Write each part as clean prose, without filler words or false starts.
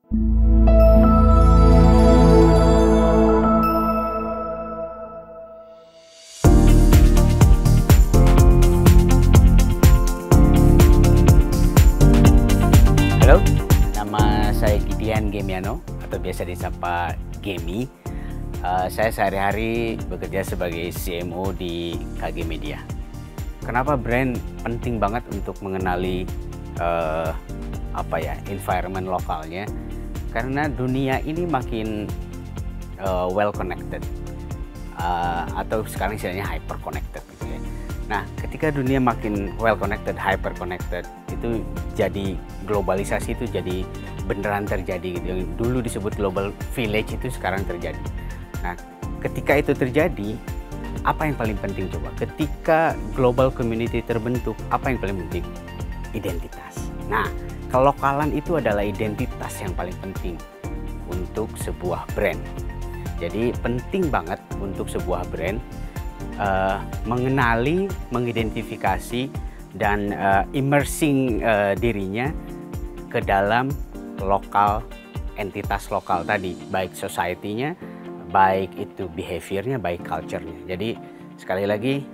Halo, nama saya Gideon Gemiano atau biasa disapa Gemi. Saya sehari-hari bekerja sebagai CMO di KG Media. Kenapa brand penting banget untuk mengenali environment lokalnya? Karena dunia ini makin well connected atau sekarang istilahnya hyper connected gitu ya. Nah, ketika dunia makin well connected, hyper connected, itu jadi globalisasi itu jadi beneran terjadi gitu. Yang dulu disebut global village itu sekarang terjadi. Nah, ketika itu terjadi, apa yang paling penting coba? Ketika global community terbentuk, apa yang paling penting? Identitas. Nah, kelokalan itu adalah identitas yang paling penting untuk sebuah brand. Jadi penting banget untuk sebuah brand mengenali, mengidentifikasi, dan immersing dirinya ke dalam lokal, entitas lokal tadi, baik society-nya, baik itu behavior-nya, baik culture-nya. Jadi sekali lagi,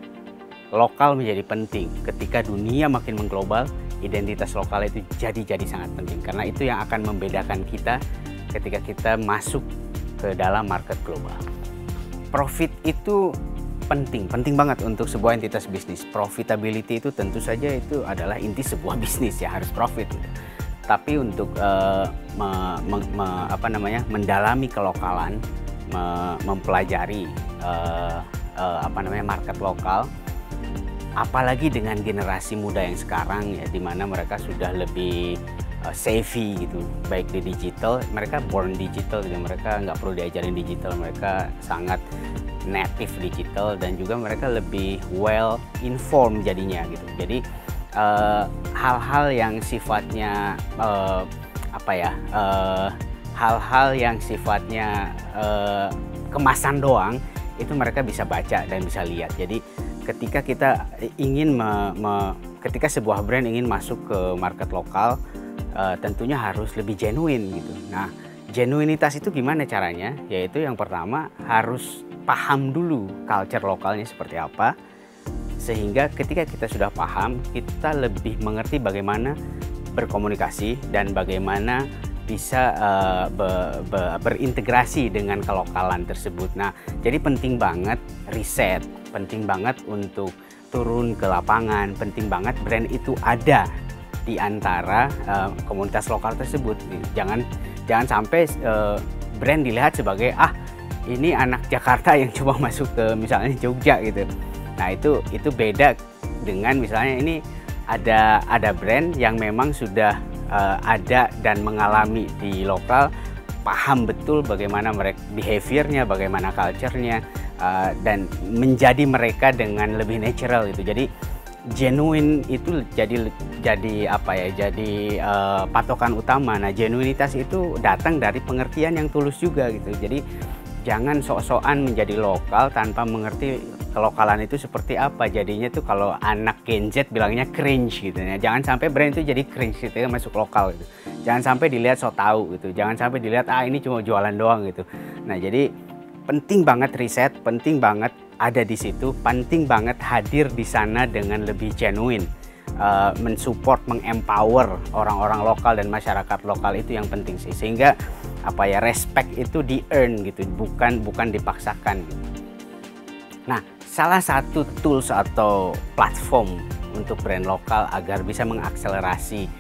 lokal menjadi penting. Ketika dunia makin mengglobal, identitas lokal itu jadi sangat penting. Karena itu yang akan membedakan kita ketika kita masuk ke dalam market global. Profit itu penting banget untuk sebuah entitas bisnis. Profitability itu tentu saja itu adalah inti sebuah bisnis ya, harus profit gitu. Tapi untuk mendalami kelokalan, mempelajari market lokal, apalagi dengan generasi muda yang sekarang ya, di mana mereka sudah lebih savvy gitu, baik di digital, mereka born digital gitu, mereka nggak perlu diajarin digital, mereka sangat native digital, dan juga mereka lebih well informed jadinya gitu. Jadi hal-hal yang sifatnya hal-hal yang sifatnya kemasan doang itu mereka bisa baca dan bisa lihat. Jadi ketika kita ingin ketika sebuah brand ingin masuk ke market lokal, tentunya harus lebih genuine gitu. Nah, genuinitas itu gimana caranya? Yaitu yang pertama harus paham dulu culture lokalnya seperti apa, sehingga ketika kita sudah paham, kita lebih mengerti bagaimana berkomunikasi dan bagaimana bisa berintegrasi dengan kelokalan tersebut. Nah, jadi penting banget riset, penting banget untuk turun ke lapangan, penting banget brand itu ada di antara komunitas lokal tersebut. Jangan sampai brand dilihat sebagai ini anak Jakarta yang coba masuk ke misalnya Jogja gitu. Nah, itu beda dengan misalnya ini ada brand yang memang sudah ada dan mengalami di lokal, paham betul bagaimana mereka behaviornya, bagaimana culture-nya, dan menjadi mereka dengan lebih natural gitu. Jadi genuine itu jadi patokan utama. Nah, genuinitas itu datang dari pengertian yang tulus juga gitu. Jadi jangan sok-sokan menjadi lokal tanpa mengerti kelokalan itu seperti apa. Jadinya tuh kalau anak Gen Z bilangnya cringe gitu ya. Jangan sampai brand itu jadi cringe gitu ya, masuk lokal gitu. Jangan sampai dilihat sok tahu gitu. Jangan sampai dilihat ini cuma jualan doang gitu. Nah, jadi penting banget riset, penting banget ada di situ, penting banget hadir di sana dengan lebih genuine, mensupport, mengempower orang-orang lokal dan masyarakat lokal, itu yang penting sih. Sehingga respect itu di-earn gitu, bukan dipaksakan gitu. Nah, salah satu tools atau platform untuk brand lokal agar bisa mengakselerasi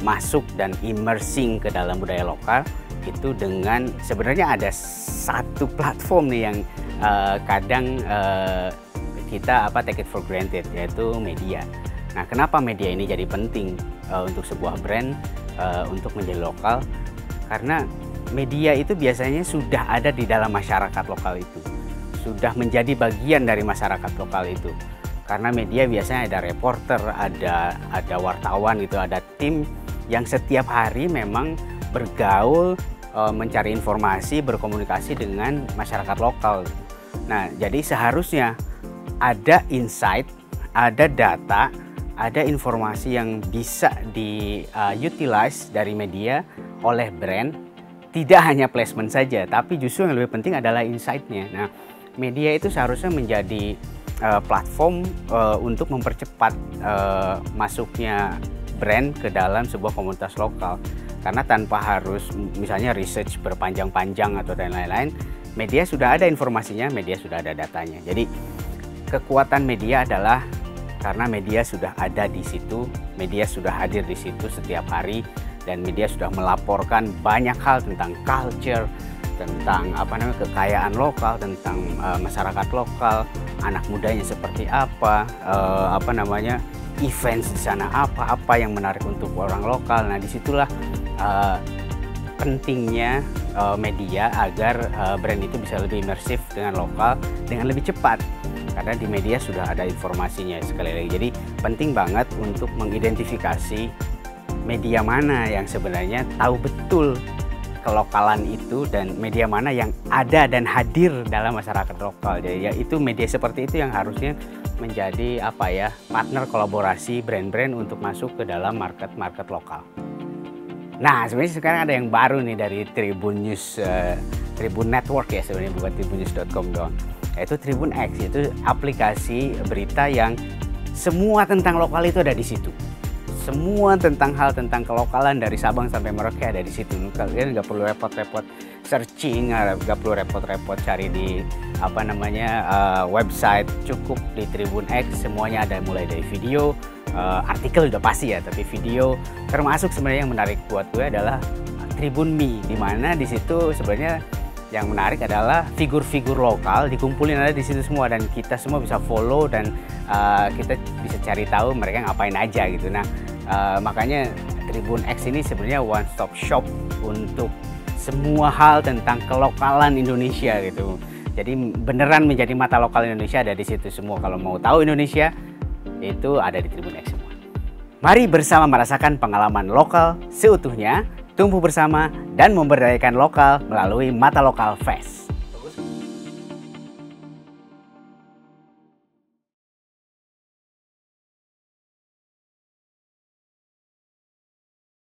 masuk dan immersing ke dalam budaya lokal itu dengan sebenarnya ada satu platform nih yang kadang kita take it for granted, yaitu media. Nah, kenapa media ini jadi penting untuk sebuah brand untuk menjadi lokal? Karena media itu biasanya sudah ada di dalam masyarakat lokal itu, sudah menjadi bagian dari masyarakat lokal itu. Karena media biasanya ada reporter, ada wartawan gitu, ada tim yang setiap hari memang bergaul, mencari informasi, berkomunikasi dengan masyarakat lokal. Nah, jadi seharusnya ada insight, ada data, ada informasi yang bisa di-utilize dari media oleh brand, tidak hanya placement saja, tapi justru yang lebih penting adalah insight-nya. Nah, media itu seharusnya menjadi platform untuk mempercepat masuknya brand ke dalam sebuah komunitas lokal. Karena tanpa harus misalnya research berpanjang-panjang atau dan lain-lain, media sudah ada informasinya, media sudah ada datanya. Jadi kekuatan media adalah karena media sudah ada di situ, media sudah hadir di situ setiap hari, dan media sudah melaporkan banyak hal tentang culture, tentang kekayaan lokal, tentang masyarakat lokal, anak mudanya seperti apa, events di sana apa yang menarik untuk orang lokal. Nah, disitulah pentingnya media agar brand itu bisa lebih imersif dengan lokal dengan lebih cepat. Karena di media sudah ada informasinya sekali lagi. Jadi penting banget untuk mengidentifikasi media mana yang sebenarnya tahu betul kelokalan itu dan media mana yang ada dan hadir dalam masyarakat lokal. Jadi ya itu media seperti itu yang harusnya menjadi partner kolaborasi brand-brand untuk masuk ke dalam market lokal. Nah, sebenarnya sekarang ada yang baru nih dari Tribun News, Tribun Network ya sebenarnya, bukan tribunnews.com doang. Yaitu Tribun X, itu aplikasi berita yang semua tentang lokal itu ada di situ. Semua tentang hal tentang kelokalan dari Sabang sampai Merauke ada di situ. Kalian nggak perlu repot-repot searching, nggak perlu repot-repot cari di website. Cukup di Tribun X semuanya ada, mulai dari video, artikel udah pasti ya, tapi video termasuk sebenarnya yang menarik buat gue adalah Tribun Me, di mana di situ sebenarnya yang menarik adalah figur-figur lokal dikumpulin ada di situ semua, dan kita semua bisa follow dan kita bisa cari tahu mereka ngapain aja gitu. Nah, makanya Tribun X ini sebenarnya one stop shop untuk semua hal tentang kelokalan Indonesia gitu. Jadi beneran menjadi mata lokal Indonesia ada di situ semua. Kalau mau tahu Indonesia itu ada di Tribun X semua. Mari bersama merasakan pengalaman lokal seutuhnya, tumbuh bersama dan memberdayakan lokal melalui Mata Lokal Fest.